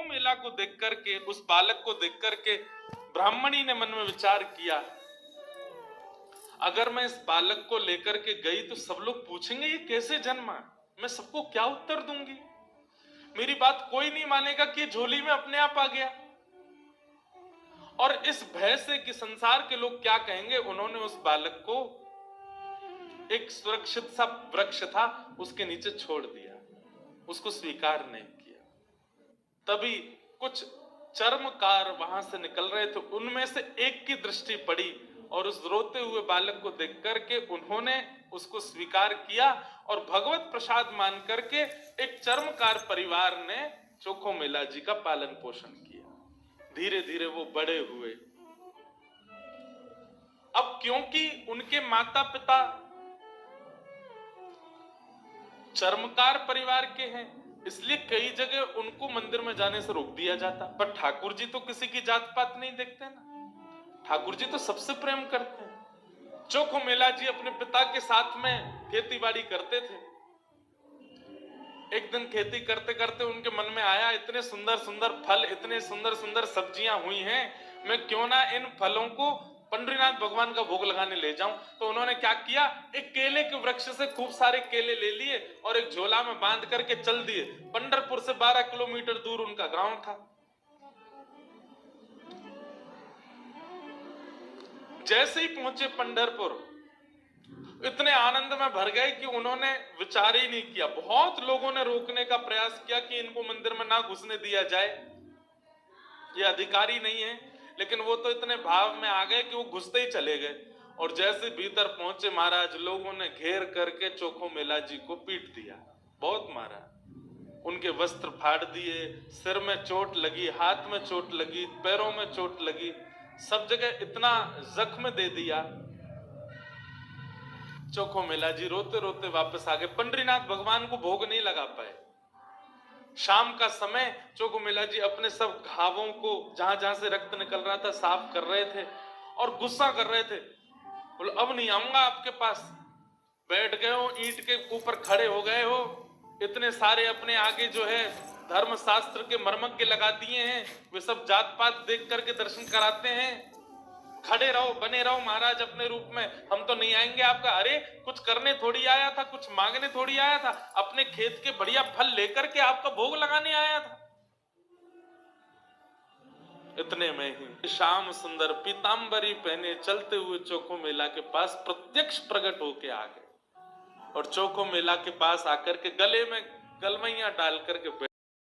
चोखो मेला को देख करके, उस बालक को देख करके ब्राह्मणी ने मन में विचार किया, अगर मैं इस बालक को लेकर के गई तो सब लोग पूछेंगे ये कैसे जन्मा, मैं सबको क्या उत्तर दूंगी, मेरी बात कोई नहीं मानेगा कि झोली में अपने आप आ गया। और इस भय से कि संसार के लोग क्या कहेंगे, उन्होंने उस बालक को एक सुरक्षित सा वृक्ष था उसके नीचे छोड़ दिया, उसको स्वीकार नहीं किया। तभी कुछ चर्मकार वहां से निकल रहे थे, उनमें से एक की दृष्टि पड़ी और उस रोते हुए बालक को देख करके उन्होंने उसको स्वीकार किया और भगवत प्रसाद मान करके एक चर्मकार परिवार ने चोखो मेला जी का पालन पोषण किया। धीरे धीरे वो बड़े हुए। अब क्योंकि उनके माता पिता चर्मकार परिवार के हैं, इसलिए कई जगह उनको मंदिर में जाने से रोक दिया जाता। पर ठाकुर जी तो किसी की जात पात नहीं देखते ना, ठाकुर जी तो सबसे प्रेम करते हैं। चोखो मेला जी अपने पिता के साथ में खेती बाड़ी करते थे। एक दिन खेती करते करते उनके मन में आया, इतने सुंदर सुंदर फल, इतने सुंदर सुंदर सब्जियां हुई हैं, मैं क्यों ना इन फलों को पंडरीनाथ भगवान का भोग लगाने ले जाऊं। तो उन्होंने क्या किया, एक केले के वृक्ष से खूब सारे केले ले लिए और एक झोला में बांध करके चल दिए। पंढरपुर से 12 किलोमीटर दूर उनका गांव था। जैसे ही पहुंचे पंढरपुर, इतने आनंद में भर गए कि उन्होंने विचार ही नहीं किया। बहुत लोगों ने रोकने का प्रयास किया कि इनको मंदिर में ना घुसने दिया जाए, ये अधिकारी नहीं है, लेकिन वो तो इतने भाव में आ गए कि वो घुसते ही चले गए। और जैसे भीतर पहुंचे महाराज, लोगों ने घेर करके चोखो मेला जी को पीट दिया, बहुत मारा, उनके वस्त्र फाड़ दिए, सिर में चोट लगी, हाथ में चोट लगी, पैरों में चोट लगी, सब जगह इतना जख्म दे दिया। चोखो मेला जी रोते रोते वापस आ गए। पंडरीनाथ भगवान को भोग नहीं लगा पाए। शाम का समय चोखो मेला जी अपने सब घावों को, जहां जहां से रक्त निकल रहा था, साफ कर रहे थे और गुस्सा कर रहे थे। बोले अब नहीं आऊंगा आपके पास। बैठ गए हो, ईंट के ऊपर खड़े हो गए हो, इतने सारे अपने आगे जो है धर्म शास्त्र के मर्मज्ञ लगा दिए हैं, वे सब जात पात देख करके दर्शन कराते हैं। खड़े रहो, बने रहो महाराज अपने रूप में, हम तो नहीं आएंगे आपका। अरे कुछ करने थोड़ी आया था, कुछ मांगने थोड़ी आया था, अपने खेत के बढ़िया फल लेकर के आपका भोग लगाने आया था। इतने में ही श्याम सुंदर पीतांबरी पहने चलते हुए चोखो मेला के पास प्रत्यक्ष प्रकट होके आ गए और चोखो मेला के पास आकर के गले में गलवैया डाल करके